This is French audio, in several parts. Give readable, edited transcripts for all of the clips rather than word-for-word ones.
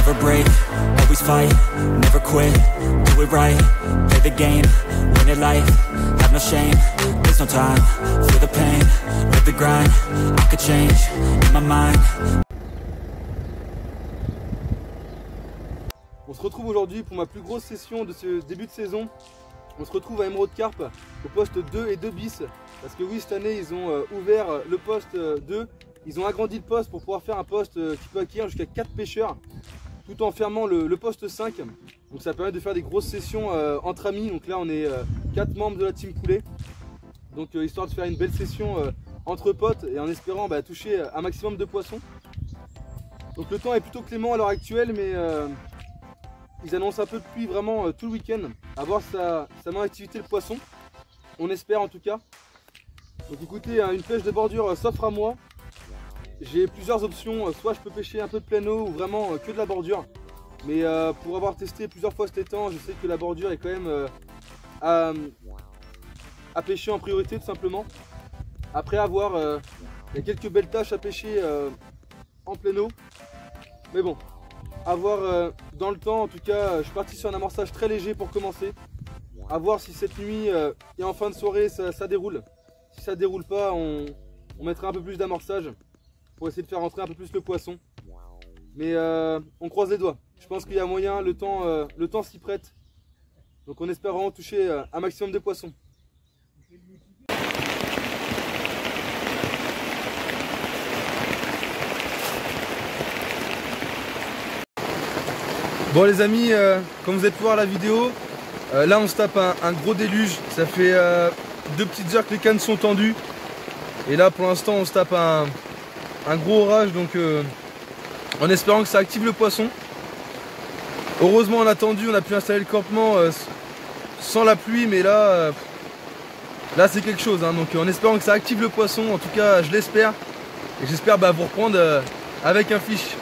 never break, always fight, never quit, do it right, play the game, win it life, have no shame, there's no time, feel the pain, live the grind, I could change, in my mind. On se retrouve aujourd'hui pour ma plus grosse session de ce début de saison. On se retrouve à Emerald Carp au poste 2 et 2 bis. Parce que oui, cette année, ils ont ouvert le poste 2. Ils ont agrandi le poste pour pouvoir faire un poste qui peut accueillir jusqu'à 4 pêcheurs. Tout en fermant le poste 5. Donc ça permet de faire des grosses sessions entre amis. Donc là, on est 4 membres de la team poulet. Donc histoire de faire une belle session entre potes et en espérant toucher un maximum de poissons. Donc le temps est plutôt clément à l'heure actuelle, mais ils annoncent un peu de pluie vraiment tout le week-end. À voir ça met en activité le poisson. On espère en tout cas. Donc écoutez, une pêche de bordure s'offre à moi. J'ai plusieurs options. Soit je peux pêcher un peu de plein eau ou vraiment que de la bordure. Mais pour avoir testé plusieurs fois cet étang, je sais que la bordure est quand même à pêcher en priorité tout simplement. Après avoir, il y a quelques belles tâches à pêcher en pleine eau. Mais bon, à voir dans le temps. En tout cas, je suis parti sur un amorçage très léger pour commencer. À voir si cette nuit et en fin de soirée ça déroule. Si ça déroule pas, on mettra un peu plus d'amorçage pour essayer de faire rentrer un peu plus le poisson. Mais on croise les doigts. Je pense qu'il y a moyen, le temps s'y prête. Donc on espère vraiment toucher un maximum de poissons. Bon les amis, comme vous avez pu voir la vidéo, là on se tape un gros déluge. Ça fait 2 petites heures que les cannes sont tendues. Et là pour l'instant on se tape un gros orage, donc en espérant que ça active le poisson. Heureusement on a tendu, on a pu installer le campement sans la pluie, mais là c'est quelque chose, hein. Donc en espérant que ça active le poisson, en tout cas je l'espère. Et j'espère vous reprendre avec un fiche.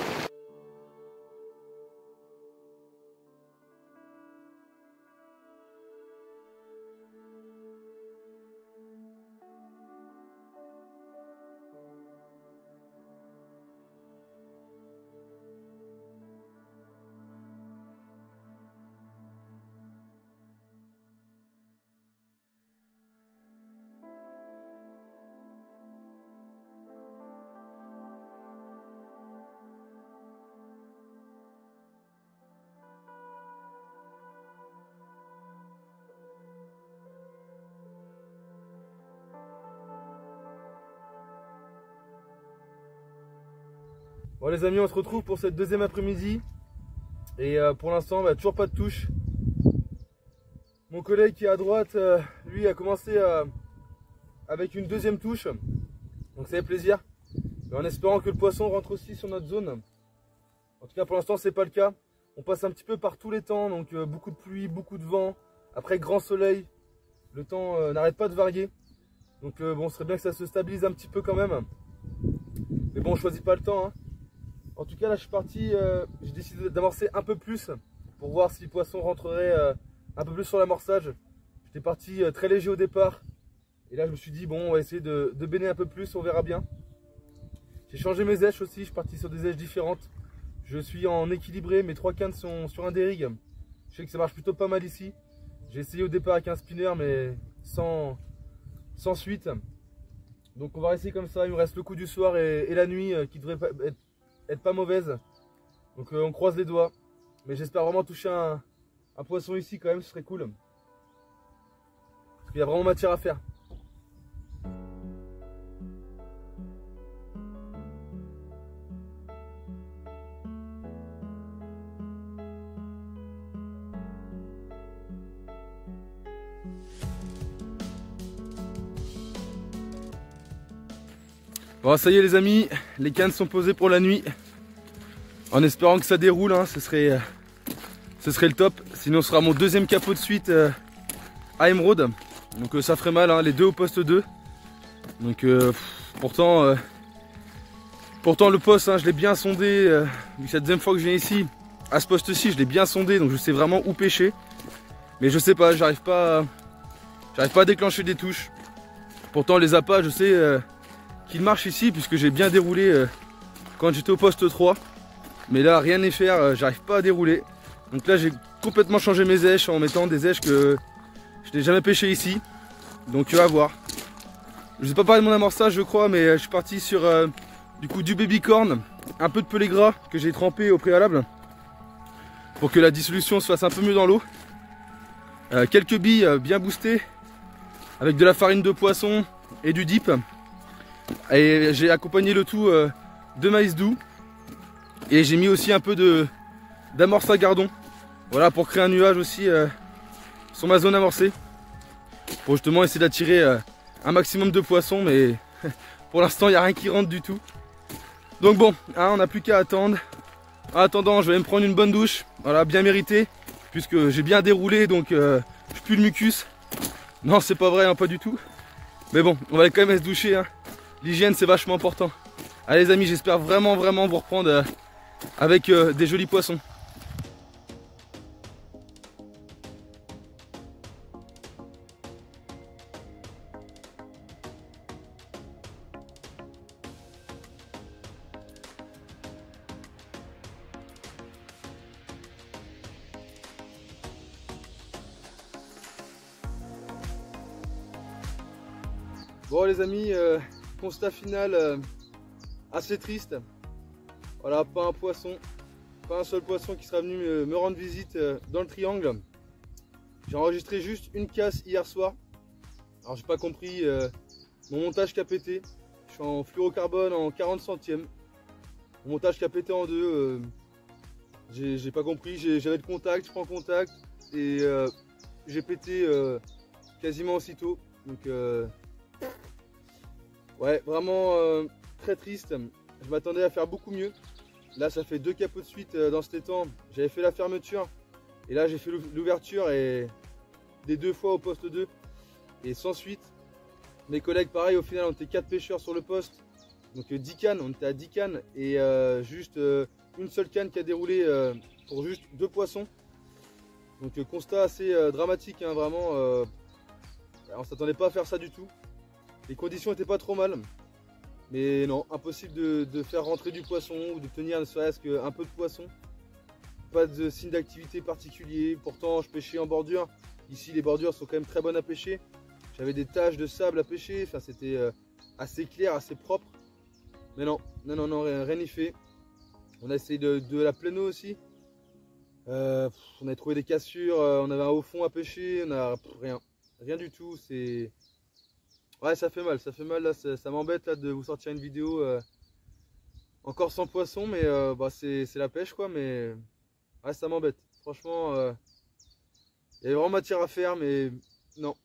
Bon les amis, on se retrouve pour cette deuxième après-midi. Et pour l'instant, toujours pas de touche. Mon collègue qui est à droite, lui a commencé avec une deuxième touche. Donc ça fait plaisir. Mais en espérant que le poisson rentre aussi sur notre zone. En tout cas pour l'instant c'est pas le cas. On passe un petit peu par tous les temps. Donc beaucoup de pluie, beaucoup de vent. Après grand soleil. Le temps n'arrête pas de varier. Donc bon, ce serait bien que ça se stabilise un petit peu quand même. Mais bon, on choisit pas le temps, hein. En tout cas là je suis parti, j'ai décidé d'amorcer un peu plus pour voir si le poisson rentrerait un peu plus sur l'amorçage. J'étais parti très léger au départ et là je me suis dit bon, on va essayer de baigner un peu plus, on verra bien. J'ai changé mes èches aussi, je suis parti sur des èches différentes. Je suis en équilibré, mes 3 cannes sont sur un dérigue. Je sais que ça marche plutôt pas mal ici. J'ai essayé au départ avec un spinner mais sans suite. Donc on va rester comme ça, il me reste le coup du soir et la nuit qui devrait être pas mauvaise. Donc on croise les doigts. Mais j'espère vraiment toucher un poisson ici quand même, ce serait cool. Parce qu'il y a vraiment matière à faire. Bon ça y est les amis, les cannes sont posées pour la nuit. En espérant que ça déroule, hein, ce serait le top. Sinon ce sera mon deuxième capot de suite à Emerald. Donc ça ferait mal, hein, les deux au poste 2. Donc pourtant le poste, hein, je l'ai bien sondé. Vu que c'est la deuxième fois que je viens ici, à ce poste-ci, je l'ai bien sondé. Donc je sais vraiment où pêcher. Mais je sais pas, j'arrive pas à déclencher des touches. Pourtant les appâts, je sais qu'il marche ici puisque j'ai bien déroulé quand j'étais au poste 3. Mais là rien n'est faire, j'arrive pas à dérouler. Donc là j'ai complètement changé mes èches en mettant des èches que je n'ai jamais pêché ici. Donc à voir. Je ne sais pas parler de mon amorçage je crois, mais je suis parti sur du coup du baby corn, un peu de pelé gras que j'ai trempé au préalable pour que la dissolution se fasse un peu mieux dans l'eau. Quelques billes bien boostées avec de la farine de poisson et du dip. Et j'ai accompagné le tout de maïs doux. Et j'ai mis aussi un peu d'amorce à gardon. Voilà, pour créer un nuage aussi sur ma zone amorcée. Pour justement essayer d'attirer un maximum de poissons. Mais pour l'instant il n'y a rien qui rentre du tout. Donc bon, hein, on n'a plus qu'à attendre. En attendant, je vais me prendre une bonne douche. Voilà, bien mérité. Puisque j'ai bien déroulé, donc je pue le mucus. Non, c'est pas vrai, hein, pas du tout. Mais bon, on va quand même se doucher. Hein. L'hygiène, c'est vachement important. Allez les amis, j'espère vraiment vous reprendre avec des jolis poissons. Bon les amis, constat final assez triste. Voilà, pas un poisson, pas un seul poisson qui sera venu me rendre visite dans le triangle. J'ai enregistré juste une casse hier soir. Alors j'ai pas compris mon montage qui a pété. Je suis en fluorocarbone en 40 centièmes. Mon montage qui a pété en deux. J'ai pas compris, j'avais le contact, je prends contact et j'ai pété quasiment aussitôt. Donc ouais, vraiment très triste. Je m'attendais à faire beaucoup mieux. Là, ça fait 2 capots de suite dans cet étang. J'avais fait la fermeture et là, j'ai fait l'ouverture et des 2 fois au poste 2 et sans suite. Mes collègues, pareil, au final, on était 4 pêcheurs sur le poste. Donc 10 cannes, on était à 10 cannes et juste une seule canne qui a déroulé pour juste 2 poissons. Donc constat assez dramatique, hein, vraiment. On s'attendait pas à faire ça du tout. Les conditions n'étaient pas trop mal. Mais non, impossible de faire rentrer du poisson ou de tenir ne serait-ce qu'un peu de poisson. Pas de signe d'activité particulier. Pourtant, je pêchais en bordure. Ici, les bordures sont quand même très bonnes à pêcher. J'avais des taches de sable à pêcher. Enfin, c'était assez clair, assez propre. Mais non, rien n'y fait. On a essayé de la pleine eau aussi. On a trouvé des cassures. On avait un haut fond à pêcher. On a rien du tout. C'est... Ouais, ça fait mal là, ça m'embête là de vous sortir une vidéo encore sans poisson, mais bah, c'est la pêche quoi, mais ouais, ça m'embête. Franchement, il y avait vraiment matière à faire, mais non,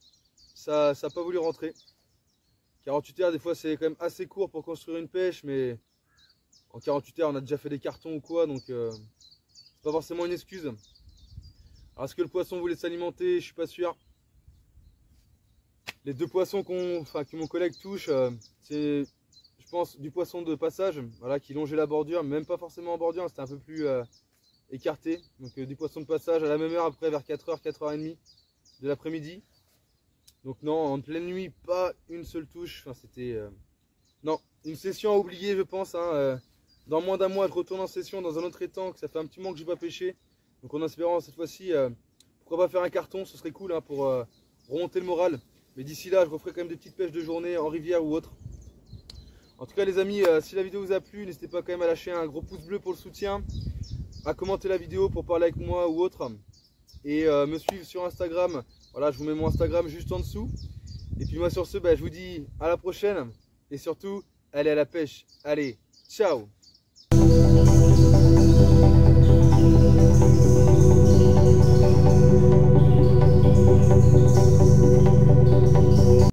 ça n'a pas voulu rentrer. 48 heures, des fois c'est quand même assez court pour construire une pêche, mais en 48 heures on a déjà fait des cartons ou quoi, donc c'est pas forcément une excuse. Alors est-ce que le poisson voulait s'alimenter? Je suis pas sûr. Les 2 poissons que mon collègue touche, c'est, je pense, du poisson de passage, voilà, qui longeait la bordure, même pas forcément en bordure, c'était un peu plus écarté. Donc du poisson de passage à la même heure, après vers 4h, 4h30 de l'après-midi. Donc non, en pleine nuit, pas une seule touche. Enfin, c'était non, une session à oublier, je pense. Hein, dans moins d'un mois, je retourne en session dans un autre étang, que ça fait un petit moment que je n'ai pas pêché. Donc en espérant cette fois-ci, pourquoi pas faire un carton, ce serait cool hein, pour remonter le moral. Mais d'ici là, je referai quand même des petites pêches de journée en rivière ou autre. En tout cas les amis, si la vidéo vous a plu, n'hésitez pas quand même à lâcher un gros pouce bleu pour le soutien, à commenter la vidéo pour parler avec moi ou autre, et me suivre sur Instagram. Voilà, je vous mets mon Instagram juste en dessous. Et puis moi sur ce, je vous dis à la prochaine, et surtout, allez à la pêche. Allez, ciao!